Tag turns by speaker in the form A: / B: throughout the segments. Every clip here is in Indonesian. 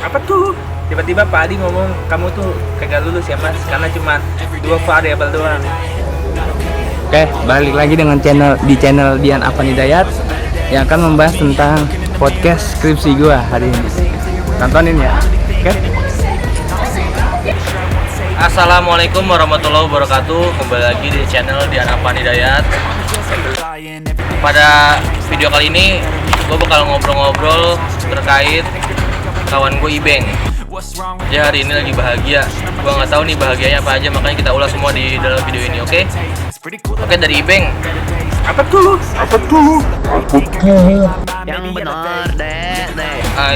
A: Apa tuh? Tiba-tiba Pak Adi ngomong kamu tuh kagak lulus ya mas, karena cuma 2 variabel doang.
B: Oke, balik lagi dengan channel Dian Afan Hidayat yang akan membahas tentang podcast skripsi gua hari ini. Tontonin ya. Oke.
C: Assalamualaikum warahmatullahi wabarakatuh. Kembali lagi di channel Dian Afan Hidayat. Pada video kali ini gue bakal ngobrol-ngobrol terkait kawan gue Ibeng. Dia hari ini lagi bahagia. Gue nggak tahu nih bahagianya apa aja, makanya kita ulas semua di dalam video ini, oke? Oke, dari Ibeng.
A: Apa tuh?
D: Yang benar, dek.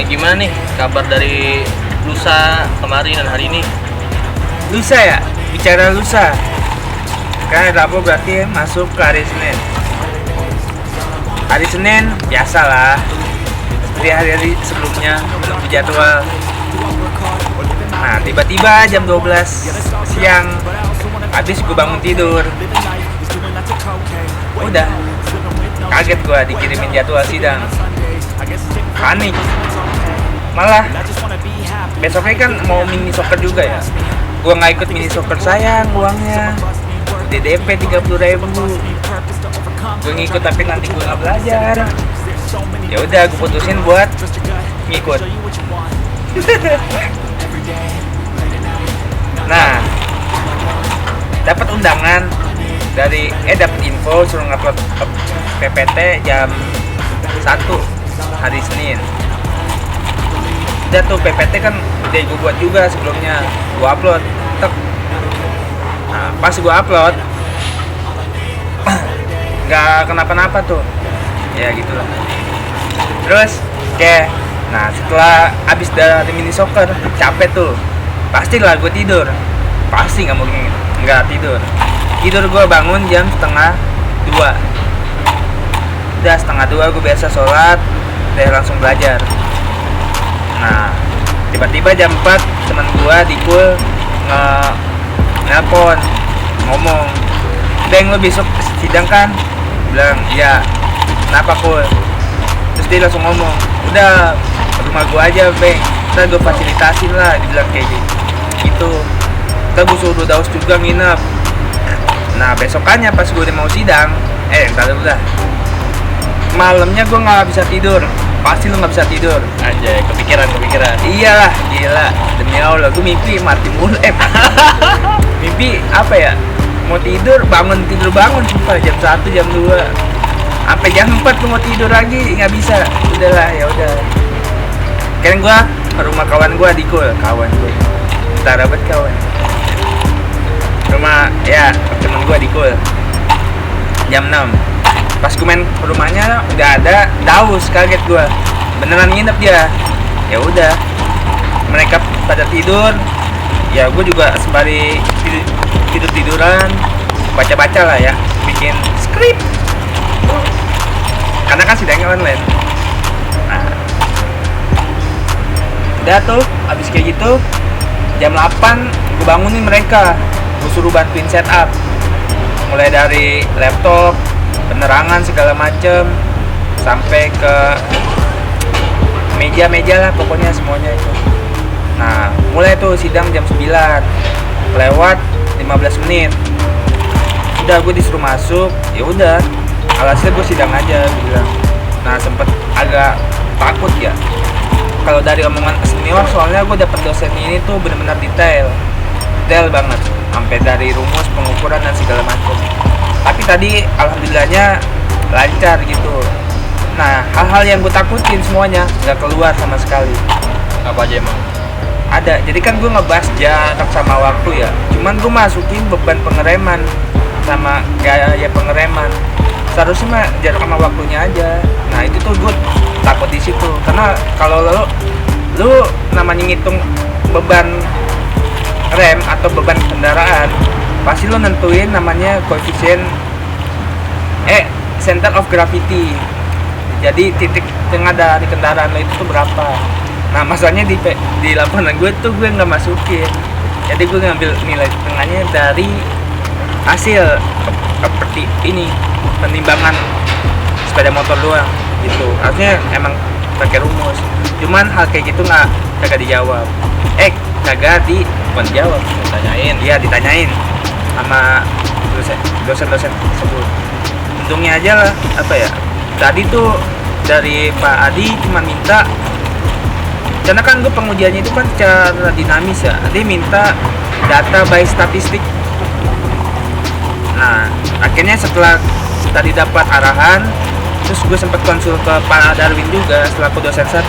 C: Gimana nih kabar dari lusa kemarin dan hari ini?
A: Lusa ya? Bicara lusa. Kan Rabu berarti masuk ke hari Senin. Hari Senin biasalah. Seperti hari-hari sebelumnya belum dijadwal. Nah, tiba-tiba jam 12 siang habis gue bangun tidur. Udah kaget gue dikirimin jadwal sidang. Panik. Malah besoknya kan mau mini soccer juga ya. Gue nggak ikut mini soccer, sayang uangnya. DDP 30.000. Gue ngikut tapi nanti gue nggak belajar. Ya udah gue putusin buat ngikut. Nah, dapat undangan dari dapat info suruh ngupload PPT jam 1 hari Senin. Udah tuh PPT kan udah gue buat juga sebelumnya, gue upload. Tek. Nah, pas gue upload nggak kenapa-napa tuh, ya gitulah. Terus kayak, nah setelah abis dari mini soccer capek tuh, pastilah gue tidur, pasti nggak mungkin nggak tidur. Gue bangun jam 1:30. Udah 1:30 gue biasa sholat, udah langsung belajar. Nah tiba-tiba jam 4 teman gue Dikul nelpon ngomong, Beng lo besok sidang kan? Bilang ya. Kenapa Kul? Terus dia langsung ngomong, udah rumah gue aja Beng, ntar gue fasilitasin lah. Dibilang kayak gitu. Ntar gue suruh Daus juga nginep. Nah besokannya pas gue udah mau sidang, ntar udah malamnya gue nggak bisa tidur. Pasti lu nggak bisa tidur.
C: Anjay, kepikiran.
A: Iyalah, gila. Demi Allah, gue mimpi mati mulu. Mimpi apa ya? Mau tidur, bangun, sumpah jam 1, jam 2. Sampai jam 4 lu mau tidur lagi, nggak bisa. Udahlah, ya udah. Kan gue ke rumah kawan gue, Dikul, kawan gue. Bentar abad kawan. Rumah ya temen gue Dikul. Jam 6. Pas gue main ke rumahnya udah ada Daus, kaget gue. Beneran nginep dia. Ya udah. Mereka pada tidur. Ya gue juga sembari tiduran, baca-baca lah ya, bikin skrip. Karena kan sidangnya online. Nah, udah tuh, abis kayak gitu, jam 8 gue bangunin mereka. Gue suruh bantuin setup. Mulai dari laptop, penerangan segala macem, sampai ke meja-meja lah, pokoknya semuanya itu. Nah, mulai tuh sidang jam 9 lewat 15 menit. Udah gue disuruh masuk, ya udah. Alhasil gue sidang aja, gue bilang. Nah, sempet agak takut ya. Kalau dari omongan senior, soalnya gue dapet dosen ini tuh benar-benar detail banget, sampai dari rumus, pengukuran dan segala macam. Tapi tadi alhamdulillahnya lancar gitu. Nah, hal-hal yang gue takutin semuanya nggak keluar sama sekali.
C: Apa aja emang?
A: Ada, jadi kan gue ngebahas jarak sama waktu ya. Cuman gue masukin beban pengereman sama gaya pengereman. Seharusnya mah jarak sama waktunya aja. Nah itu tuh gue takut di situ. Karena kalau lu namanya ngitung beban rem atau beban kendaraan, pasti lu nentuin namanya koefisien center of gravity. Jadi titik tengah dari kendaraan lo itu tuh berapa. Nah masalahnya di laporan gue tuh gue nggak masukin. Jadi gue ngambil nilai tengahnya dari hasil seperti ini, penimbangan sepeda motor doang gitu. Harusnya emang pakai rumus. Cuman hal kayak gitu kagak dijawab. Kagak bukan dijawab,
C: Tanyain.
A: dia ditanyain sama dosen-dosen tersebut. Untungnya aja lah, tadi tuh dari Pak Adi cuma minta, karena kan gue pengujiannya itu kan secara dinamis ya, dia minta data by statistik. Nah akhirnya setelah tadi dapat arahan, terus gue sempat konsul ke Pak Darwin juga selaku dosen 1.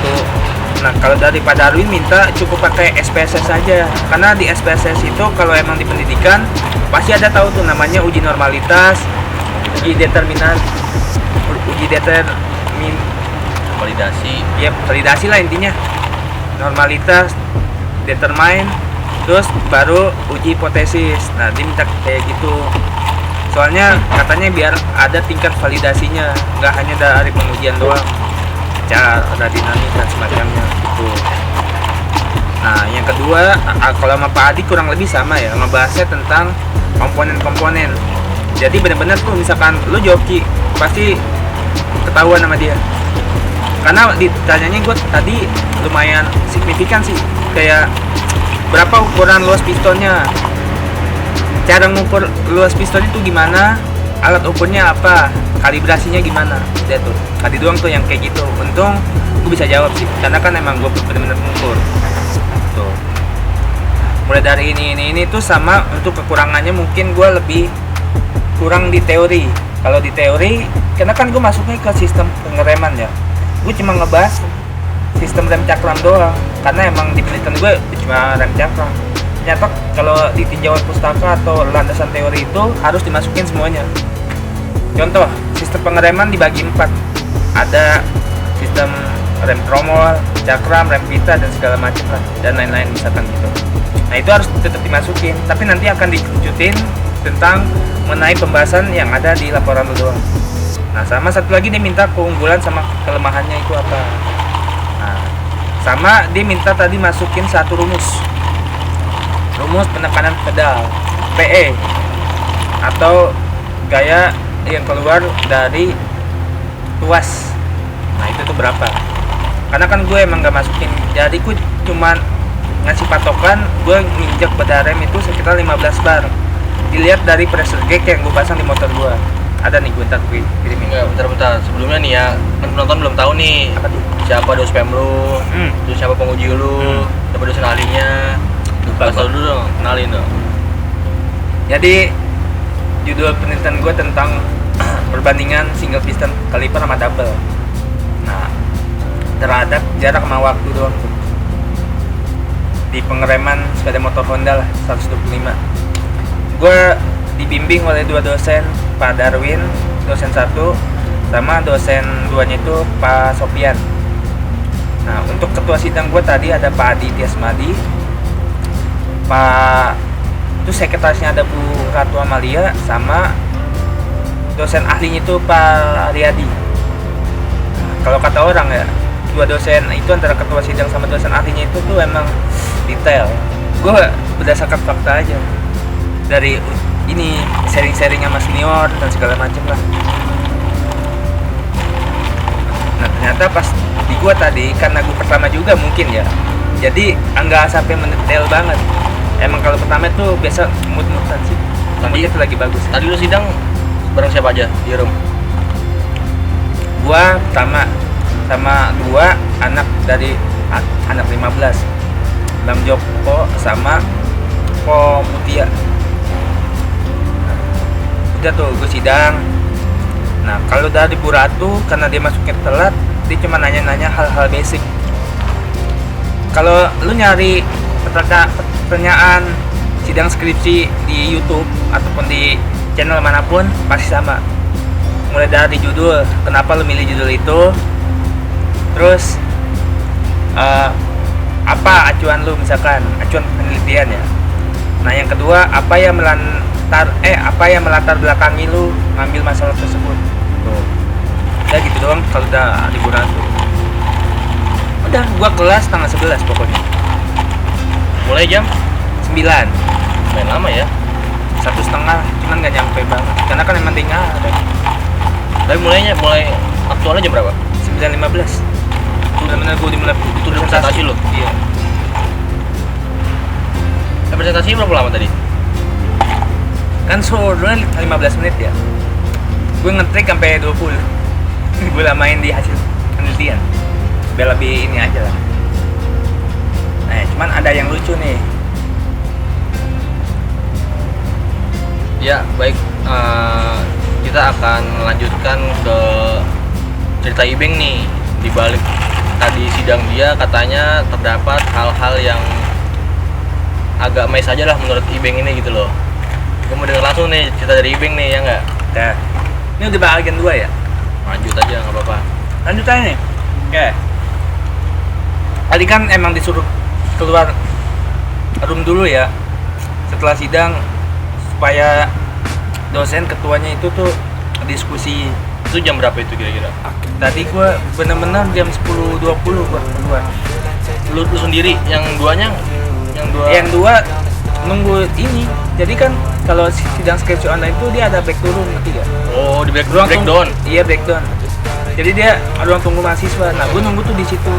A: Nah kalau dari Pak Darwin minta cukup pakai SPSS saja, karena di SPSS itu kalau emang di pendidikan pasti ada tahu tuh namanya uji normalitas, uji determinan, validasi lah intinya. Normalitas, determine, terus baru uji hipotesis. Nah dia minta kayak gitu, soalnya katanya biar ada tingkat validasinya, nggak hanya dari pengujian doang, cara dinamis dan semacamnya gitu. Nah yang kedua, kalau sama Pak Adi kurang lebih sama ya, ngebahasnya tentang komponen-komponen. Jadi benar-benar tuh misalkan lu joki pasti ketahuan sama dia, karena ditanyanya gue tadi lumayan signifikan sih, kayak berapa ukuran luas pistonnya, cara ngukur luas piston itu gimana, alat ukurnya apa, kalibrasinya gimana. Dia tuh tadi doang tuh yang kayak gitu. Untung gue bisa jawab sih, karena kan emang gue bener-bener ngukur tuh. Mulai dari ini tuh sama. Untuk kekurangannya mungkin gue lebih kurang di teori. Kalau di teori, karena kan gue masuknya ke sistem pengereman ya, gue cuma ngebahas sistem rem cakram doang, karena emang di penelitian gue cuma rem cakram. Ternyata kalau di tinjauan pustaka atau landasan teori itu harus dimasukin semuanya. Contoh, sistem pengereman dibagi 4. Ada sistem rem tromol, cakram, rem pita, dan segala macam lah, dan lain-lain misalkan gitu. Nah itu harus tetap dimasukin, tapi nanti akan dikerucutin tentang mengenai pembahasan yang ada di laporan lu doang. Nah sama satu lagi dia minta keunggulan sama kelemahannya itu apa. Nah sama dia minta tadi masukin satu rumus penekanan pedal PE, atau gaya yang keluar dari tuas. Nah itu tuh berapa, karena kan gue emang gak masukin, jadi gue cuman ngasih patokan gue nginjek peda rem itu sekitar 15 bar. Dilihat dari pressure gauge yang gue pasang di motor gue. Ada nih, gue ntar gue kirimin.
C: Enggak, bentar. Sebelumnya nih ya, kan penonton belum tahu nih
A: Apa tuh?
C: siapa dospem lu, terus siapa penguji lu, siapa dosen ahlinya. Kasih dulu dong, kenalin dong.
A: Jadi judul penelitian gue tentang perbandingan single piston kaliper sama double. Nah terhadap jarak sama waktu doang tuh di pengereman sepeda motor Honda lah 125. Gue dibimbing oleh 2 dosen, Pak Darwin dosen 1 sama dosen 2-nya itu Pak Sopian. Nah untuk ketua sidang gue tadi ada Pak Adi Tiasmadi, Pak itu sekretarisnya ada Bu Ratu Amalia, sama dosen ahlinya itu Pak Riyadi. Nah, kalau kata orang ya, 2 dosen itu antara ketua sidang sama dosen ahlinya itu tuh emang detail. Gue berdasarkan fakta aja, dari ini sharing-sharing sama senior dan segala macam lah. Nah ternyata pas di gue tadi, karena gue pertama juga mungkin ya, jadi enggak sampai mendetail banget. Emang kalau pertama itu biasa mood-moodan sih, moodnya itu lagi bagus.
C: Tadi lu sidang bareng siapa aja di room?
A: Gua pertama sama 2 anak dari anak 15, Bang Joko sama Ko Mutia. Udah tuh gue sidang. Nah kalau dari Bu Ratu, karena dia masuknya telat, dia cuma nanya-nanya hal-hal basic. Kalau lu nyari pertanyaan sidang skripsi di YouTube ataupun di channel manapun pasti sama. Mulai dari judul, kenapa lu milih judul itu, terus apa acuan lu, misalkan acuan penelitian ya. Nah yang kedua, apa yang melatar belakangi lu ngambil masalah tersebut. Tuh. Udah gitu doang kalau udah liburan tuh. Udah gua kelas tanggal 11 pokoknya.
C: Mulai jam
A: 9.
C: main lama ya.
A: 1,5, cuman nggak nyampe banget karena kan emang tinggal ada.
C: Tapi mulai aktualnya jam berapa?
A: 9.15. mana gue dimulai
C: Itu udah presentasi lo?
A: Iya.
C: Presentasinya berapa lama tadi?
A: Kan sebenarnya 15 menit ya. Gue nge-track sampai 20. Gue lamain di hasil penelitian. Biar lebih ini aja lah. Nah, cuman ada yang lucu nih.
C: Ya, baik. Kita akan melanjutkan ke cerita Ibeng nih. Di balik tadi sidang dia katanya terdapat hal-hal yang agak mes aja lah menurut Ibeng ini gitu loh. Gue mau denger langsung nih cerita dari Ibeng nih, ya nggak?
A: Nah, ini udah bagian 2 ya.
C: Lanjut aja, nggak apa-apa.
A: Lanjut aja nih. Oke. Tadi kan emang disuruh keluar room dulu ya. Setelah sidang supaya dosen ketuanya itu tuh diskusi.
C: Itu jam berapa itu kira-kira?
A: Tadi gua bener-bener jam 10.20 gua keluar.
C: Lu sendiri, yang duanya?
A: Yang 2 nunggu ini. Jadi kan kalau sidang skripsi online itu dia ada break turun ngerti gak?
C: Oh, di
A: Ruang
C: breakdown.
A: Iya, breakdown. Jadi dia ruang tunggu mahasiswa. Nah, gua nunggu tuh di situ.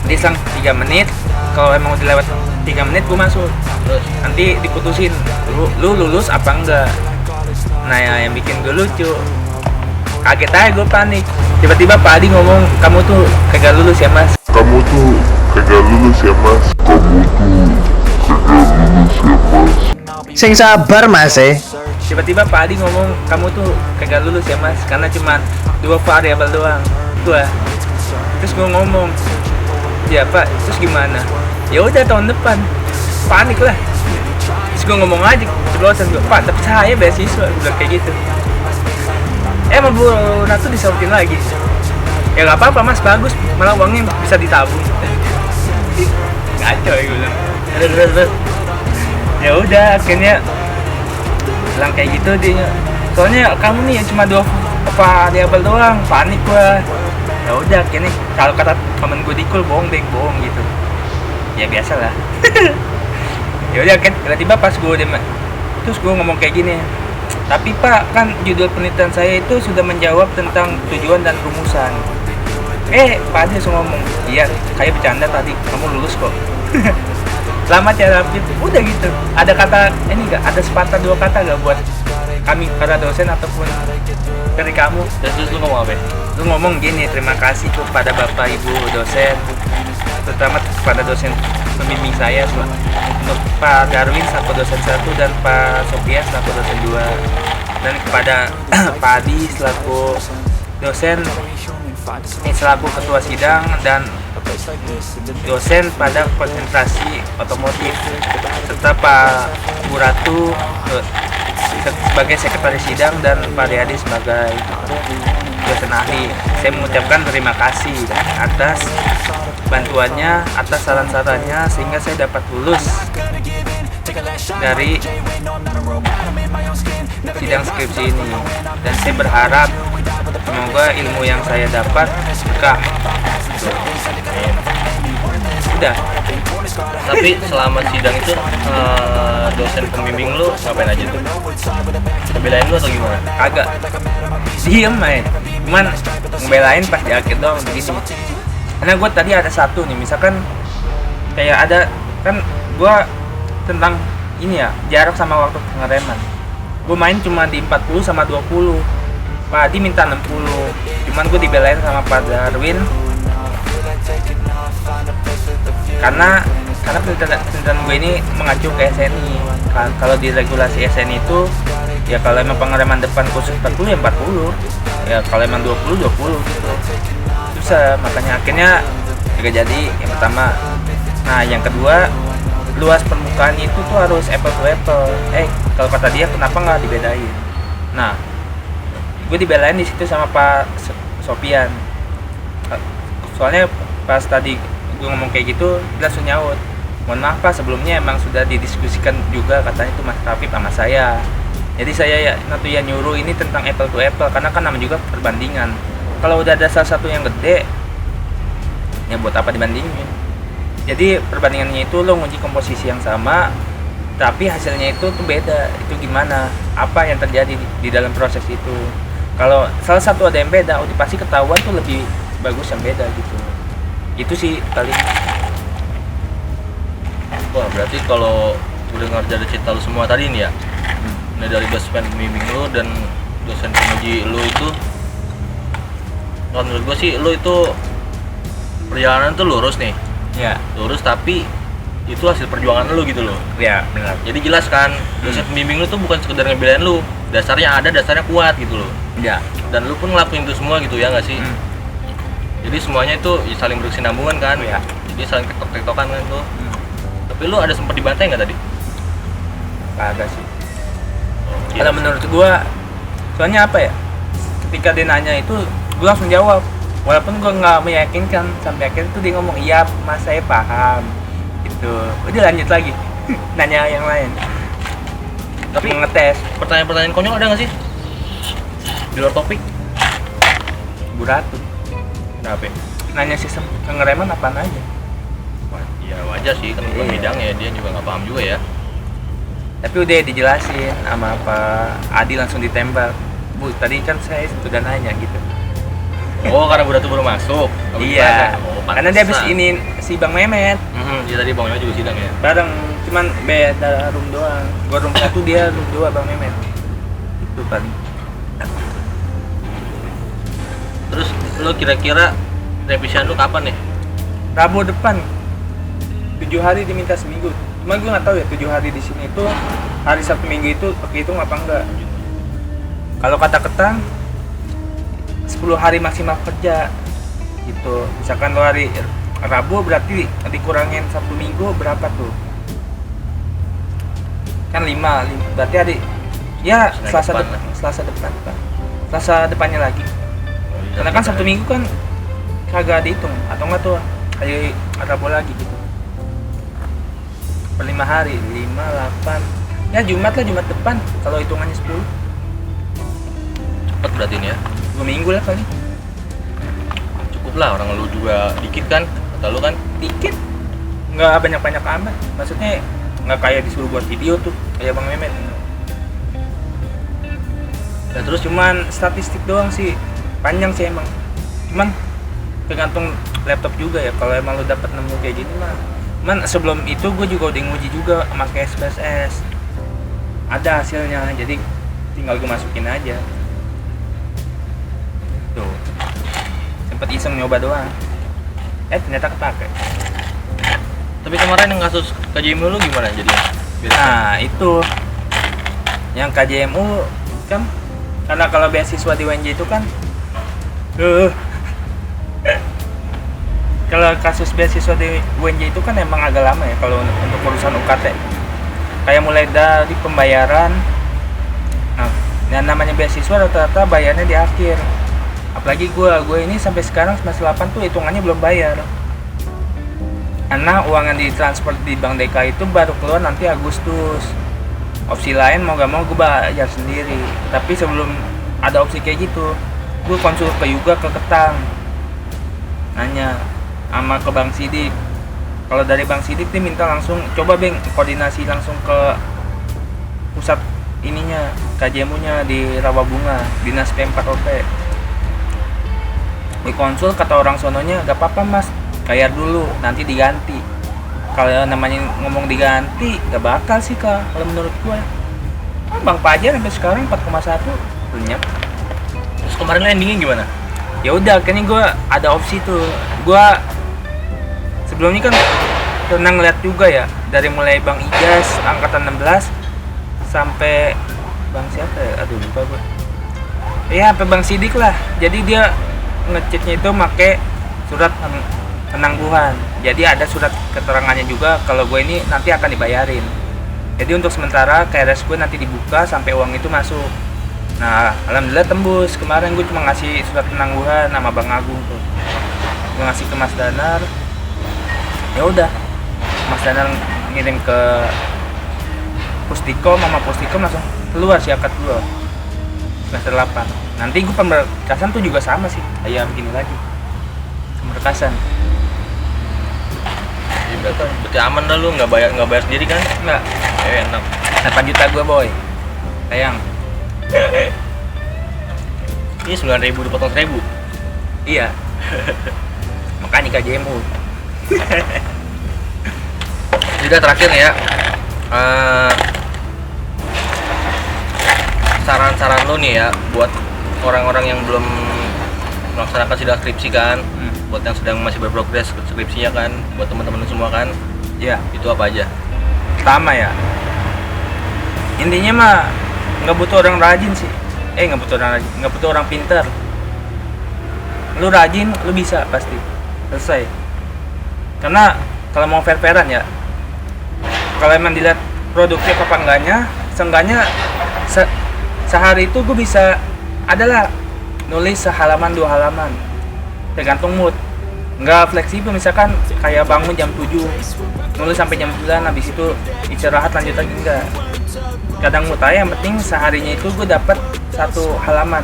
A: Dia selang 3 menit. Kalau emang udah lewat 3 menit gua masuk.
C: Terus
A: Nanti diputusin lu lulus apa enggak. Nah, yang bikin gue lucu, kaget aja gue panik. Tiba-tiba Pak Adi ngomong, kamu tuh kagak lulus ya mas.
E: Kamu tuh kagak lulus ya mas.
D: Sing sabar mas
A: Tiba-tiba Pak Adi ngomong, kamu tuh kagak lulus ya mas, karena cuma 2 variabel doang. Gua terus gue ngomong, ya Pak, terus gimana? Ya udah tahun depan. Panik lah. Terus gue ngomong aja ceplosan gue, Pak, tapi saya beasiswa. Gue bilang kayak gitu. Emang Bu Ratu disautin lagi. Ya nggak apa-apa mas, bagus, malah uangnya bisa ditabung. Ngaco ya gue bilang. Terus. Ya udah, akhirnya bilang kayak gitu dia. Soalnya kamu nih yang cuma 2 variabel doang, panik gua. Ya udah, akhirnya kalau kata temen gue Dikul bohong gitu. Ya biasalah. Ya udah kan, tiba-tiba pas gue udah terus gue ngomong kayak gini. Tapi Pak, kan judul penelitian saya itu sudah menjawab tentang tujuan dan rumusan. Pak Adi langsung ngomong, iya kayak bercanda tadi, kamu lulus kok. Selamat ya Rafid. Udah gitu. Ada kata ini enggak? Ada sepatah 2 kata enggak buat kami para dosen ataupun dari kamu?
C: terus lu ngomong apa?
A: Lu ngomong gini, terima kasih kepada Bapak Ibu dosen, terutama kepada dosen pembimbing saya, untuk Pak Darwin selaku dosen 1 dan Pak Sofian selaku dosen 2, dan kepada Pak Adi selaku dosen selaku ketua sidang dan dosen pada konsentrasi otomotif, serta Pak Bu Ratu sebagai sekretaris sidang dan Pak Riyadi sebagai dosen ahli. Saya mengucapkan terima kasih atas bantuannya, atas saran-sarannya sehingga saya dapat lulus dari sidang skripsi ini, dan saya berharap semoga ilmu yang saya dapat berkah. Udah.
C: Tapi selama sidang itu dosen pembimbing lu ngapain aja tuh? Ngebelain lu atau gimana?
A: Kagak, diem aja. Cuman ngebelain pas di akhir doang begitu. Karena gue tadi ada satu nih, misalkan kayak ada kan gue tentang ini ya, jarak sama waktu pengereman. Gue main cuma di 40 sama 20. Pak Adi minta 60. Cuman gue dibelain sama Pak Darwin karena penelitian gue ini mengacu ke SNI. Kalau di regulasi SNI itu ya kalau emang pengereman depan khusus 40 ya 40, ya kalau emang 20 gitu. Susah, makanya akhirnya juga jadi yang pertama. Nah yang kedua, luas permukaannya itu tuh harus apple to apple. Kalau kata dia kenapa nggak dibedain? Nah gue dibelain di situ sama Pak Sofian. Soalnya pas tadi gue ngomong kayak gitu, dia langsung nyaut, mohon maaf Pak, sebelumnya emang sudah didiskusikan juga katanya itu Mas Rafif sama saya. Jadi saya ya nyuruh ini tentang apple to apple, karena kan namanya juga perbandingan. Kalau udah ada salah satu yang gede, ya buat apa dibandingin? Jadi perbandingannya itu lo nguji komposisi yang sama, tapi hasilnya itu tuh beda. Itu gimana? Apa yang terjadi di dalam proses itu? Kalau salah satu ada yang beda, pasti ketahuan tuh lebih bagus yang beda gitu. Itu sih paling.
C: Wah, berarti kalau gue dengar dari cerita lu semua tadi nih ya, ini dari dosen pembimbing lu dan dosen penguji lu itu, kalau menurut gue sih lu itu perjalanan tuh lurus nih,
A: Ya,
C: lurus tapi itu hasil perjuangan lu gitu loh.
A: ya benar.
C: Jadi jelas kan, dosen pembimbing lu tuh bukan sekedar ngebelain lu, dasarnya ada, dasarnya kuat gitu loh.
A: Ya.
C: Dan lu pun ngelakuin itu semua gitu ya nggak sih? Jadi semuanya itu ya saling berkesinambungan kan?
A: Ya.
C: Jadi saling tektok-tektokan kan tuh. Tapi lu ada sempat dibantai nggak tadi?
A: Kagak sih.
C: Iya.
A: Kalau menurut gua, soalnya apa ya? Ketika dia nanya itu, gua langsung jawab. Walaupun gua nggak meyakinkan, sampai akhirnya tuh dia ngomong, iya mas saya paham. Gitu. Udah lanjut lagi, nanya yang lain.
C: Tapi
A: Ngetes.
C: pertanyaan-pertanyaan konyol ada nggak sih? Di luar topik?
A: Buratu.
C: Kenapa?
A: Nanya sistem pengereman apaan aja.
C: Ya wajar sih, kan bukan
A: Iya.
C: bidangnya, dia juga nggak paham juga ya.
A: Tapi udah dijelasin sama Pak Adi langsung ditembak. Bu, tadi kan saya sudah nanya gitu.
C: Oh, karena Buratu baru masuk? Kamu
A: Iya.
C: gimana? Oh,
A: Karena dia habis
C: pantesan.
A: ini si Bang Mehmet
C: Dia tadi Bang Mehmet juga sidang ya?
A: bareng, cuman beda room doang. Gua room 1, dia room 2 Bang Mehmet. Itu paling.
C: Terus lu kira-kira revisian lu kapan nih?
A: Rabu depan 7 hari diminta seminggu. Cuma gue nggak tahu ya 7 hari di sini itu hari Sabtu Minggu itu kehitung apa enggak. Kalau kata Ketang 10 hari maksimal kerja gitu. Misalkan lo hari Rabu berarti dikurangin Sabtu Minggu berapa tuh? Kan 5 berarti hari ya Selasa depan Pak. Selasa depannya lagi. Karena kan Sabtu Minggu kan kagak dihitung atau enggak tuh hari Rabu lagi gitu. Per 5 hari, 5, 8. Ya Jumat lah, Jumat depan kalau hitungannya 10.
C: Cepet berarti ini ya?
A: 2 minggu lah kali.
C: Cukup lah, orang lu juga dikit kan? Kata lu kan?
A: Dikit. Nggak banyak-banyak amat. Maksudnya nggak kayak disuruh buat video tuh kayak Bang Mehmet.
C: Ya terus
A: Cuman statistik doang sih. Panjang sih emang. Cuman tergantung laptop juga ya. Kalau emang lu dapat nemu kayak gini mah. Cuman sebelum itu gue juga udah nguji juga pakai SPSS. Ada hasilnya, jadi tinggal gue masukin aja. Tuh. Sempet iseng nyoba doang. Ternyata kepake.
C: tapi kemarin yang kasus KJMU lu gimana jadinya?
A: Nah, itu yang KJMU kan karena kalau beasiswa di UNJ itu kan kalau kasus beasiswa di UNJ itu kan emang agak lama ya kalau untuk urusan UKT. Kayak mulai dari pembayaran. Nah, yang namanya beasiswa rata-rata bayarnya di akhir. Apalagi gue ini sampai sekarang semester 8 tuh hitungannya belum bayar. Karena uang yang ditransfer di Bank DKI itu baru keluar nanti Agustus. Opsi lain mau gak mau gue bayar sendiri. Tapi sebelum ada opsi kayak gitu, gue konsul ke Yuga ke Ketang. Nanya sama ke Bang Sidik. Kalau dari Bang Sidik dia minta langsung coba Bang koordinasi langsung ke pusat ininya KJMU-nya di Rawabunga, Dinas P4OP. Gue konsul kata orang sononya gak apa-apa mas, bayar dulu nanti diganti. Kalau namanya ngomong diganti gak bakal sih kak kalau menurut gue. Bang Pajar sampai sekarang 4,1 lenyap.
C: Terus kemarin lu endingnya gimana?
A: Ya udah akhirnya gue ada opsi tuh. Gue sebelumnya kan pernah ngeliat juga ya dari mulai Bang Ijaz angkatan 16 sampai Bang siapa ya? Aduh lupa gue. Ya sampai Bang Sidik lah. Jadi dia ngeceknya itu make surat penangguhan. Jadi ada surat keterangannya juga kalau gue ini nanti akan dibayarin. Jadi untuk sementara KRS gue nanti dibuka sampai uang itu masuk. Nah, alhamdulillah tembus. Kemarin gue cuma ngasih surat penangguhan sama Bang Agung tuh. Gue ngasih ke Mas Danar. Ya udah. Mas Danar ngirim ke Pustikom, sama Pustikom langsung keluar si akad gue. Semester 8. Nanti gue pemberkasan tuh juga sama sih. Kayak begini lagi. Pemberkasan.
C: Ya, berarti aman dah lu, nggak bayar sendiri kan?
A: Enggak.
C: Enak.
A: 8 juta gue boy. Sayang.
C: Ini 9.000 dipotong 1.000.
A: Iya. makanya KJMU.
C: Juga terakhir nih ya, saran-saran lu nih ya buat orang-orang yang belum melaksanakan sidang skripsi kan, buat yang sedang masih berprogres skripsinya kan, buat teman-teman semua kan,
A: Ya,
C: itu apa aja?
A: pertama ya, intinya mah nggak butuh orang rajin sih. Nggak butuh orang rajin, nggak butuh orang pintar. Lu rajin, lu bisa pasti selesai. Karena kalau mau fair-fairan ya, kalau emang dilihat produktif apa enggaknya, seenggaknya sehari itu gue bisa adalah nulis sehalaman 2 halaman, tergantung mood. Nggak fleksibel, misalkan kayak bangun jam 7 nulis sampai jam 9, habis itu istirahat lanjut lagi, enggak. Kadang mood aja, yang penting seharinya itu gue dapat 1 halaman,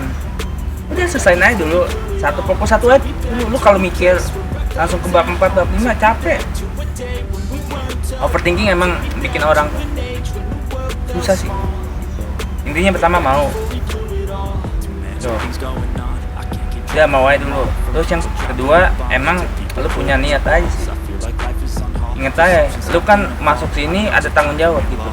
A: udah selesai aja dulu, fokus satu aja. Lu kalau mikir langsung ke bab 4, bab 5 capek. Overthinking emang bikin orang susah sih. Intinya pertama mau tuh, ya mau aja dulu. Terus yang kedua, emang lu punya niat aja sih. Ingat aja, lu kan masuk sini ada tanggung jawab gitu.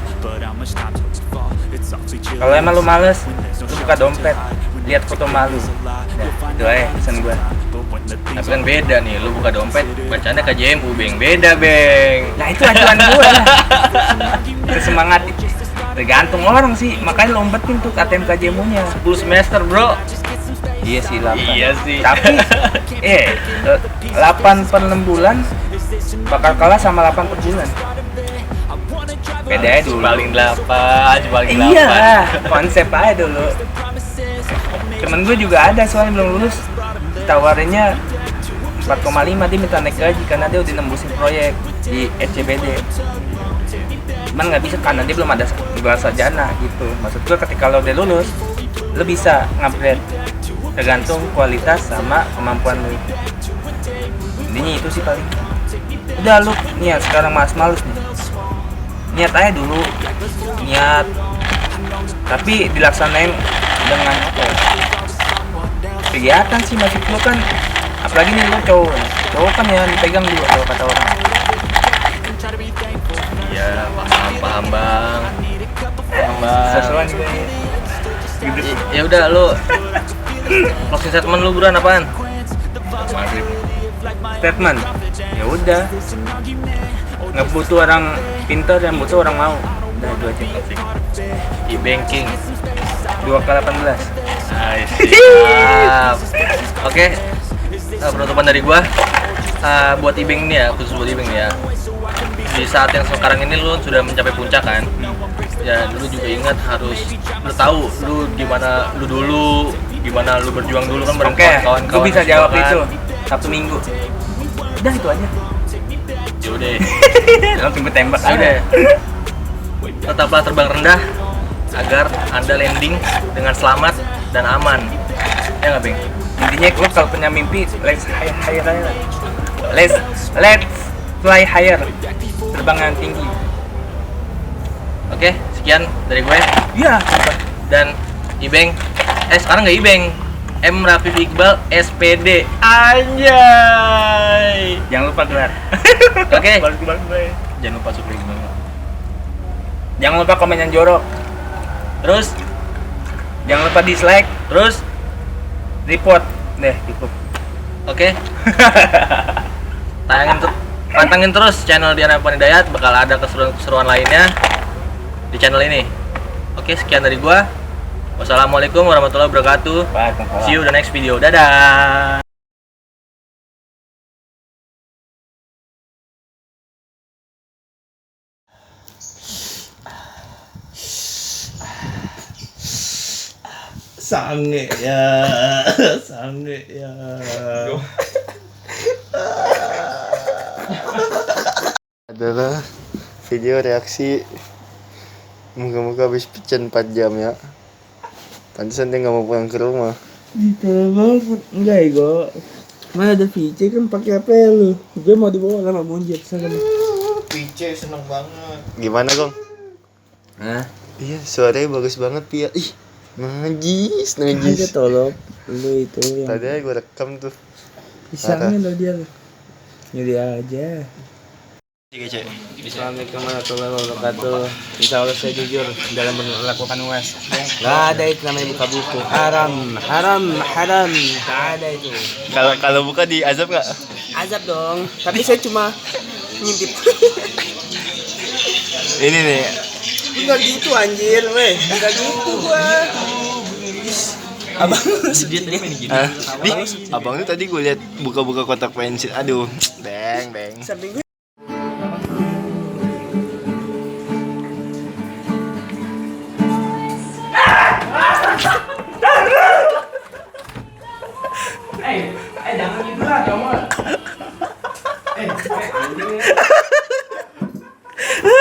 A: Kalau emang lu males, lu buka dompet, lihat foto malu. Ya, itu aja pesan gua.
C: Tapi kan beda nih, lu buka dompet, bacanya KJMU, Beng. Beda, Beng.
A: Nah itu acuan gua lah. Semangat. Tergantung orang sih, makanya lo umpetin tuh ATM KJMU-nya.
C: 10 semester, bro.
A: Iya sih, 8.
C: Iya sih.
A: Tapi 8 per 6 bulan bakal kalah sama 8 per bulan. Beda aja dulu.
C: Paling 8.
A: Iya, konsep aja dulu. Temen gue juga ada soalnya belum lulus, tawarinnya 4,5, dia minta naik gaji karena dia udah nembusin proyek di SCBD. Cuman nggak bisa karena dia belum ada gelar sarjana gitu. Maksud gue ketika lo udah lulus, lo bisa ngupgrade tergantung kualitas sama kemampuan lo. Intinya itu sih paling. Udah lu niat sekarang males nih, niat aja dulu, niat, tapi dilaksanain dengan apa ya, kegiatan sih. Masih lo kan, apalagi nih lo cowok kan ya dipegang dulu kalau kata orang.
C: Iya, paham bang.
A: Sesuai gitu.
C: Ya udah lu closing statement lu buruan apaan? Maghrib.
A: Statement, ya udah, nggak butuh orang pintar, yang butuh orang mau. Udah itu aja.
C: E-banking
A: 2x18.
C: Siap. Oke, penutupan dari gua, buat e-bank ini ya, khusus buat e-bank ya. Di saat yang sekarang ini lu sudah mencapai puncak kan, ya dulu juga ingat harus lu tahu lu gimana lu dulu, gimana lu berjuang dulu kan bareng
A: Oke,
C: kawan-kawan.
A: gue bisa jawab
C: kan.
A: itu Sabtu Minggu. Udah itu aja.
C: Yaudah.
A: Langsung gue tembak
C: Ya udah.
A: aja.
C: Tetaplah terbang rendah agar Anda landing dengan selamat dan aman. Ya nggak, Bang?
A: Intinya lo kalau punya mimpi, let's higher aja. Let's fly higher. Terbang yang tinggi.
C: Oke, sekian dari gue
A: Iya.
C: dan Ibeng. Sekarang nggak Ibeng. M. Rafif Iqbal SPD. Anjay.
A: Jangan lupa gelar.
C: Oke.
A: Balik gue.
C: Jangan lupa subscribe.
A: Jangan lupa komen yang jorok.
C: Terus,
A: Jangan lupa dislike,
C: terus,
A: report. Deh, cukup.
C: oke. Pantengin terus channel Dian Apaan Hidayat, bakal ada keseruan-keseruan lainnya di channel ini. Oke, sekian dari gua. Wassalamualaikum warahmatullahi wabarakatuh.
A: Waalaikumsalam.
C: See you the next video. Dadah.
D: Sange ya, sange ya.
F: Adalah video reaksi, moga-moga habis pecen 4 jam ya. Pantesan dia nggak mau pulang ke rumah.
B: Detail banget. Enggak ego. Mana ada VC kan pakai HP lu. Gue mau dibawa sama Monjet sana.
D: PC seneng banget.
F: Gimana Gong?
B: Hah?
F: Iya suaranya bagus banget Pia. Ih najis
B: Aja
F: najis.
B: tolong lu itu yang
F: Tadi aja gue rekam tuh.
B: pisangnya lo dia. Jadi aja. Assalamualaikum warahmatullahi wabarakatuh. Insya Allah saya jujur dalam melakukan UAS. Gak ada itu namanya buka buku. Haram. Gak ada itu.
F: Kalau buka di azab nggak?
B: Azab dong. Tapi saya cuma ngintip.
F: Ini nih.
B: Enggak gitu anjir, weh. Enggak gitu gua. Abang sedih tadi.
F: Abang tuh tadi gue liat buka-buka kotak pensil. Aduh, beng.
B: samping gue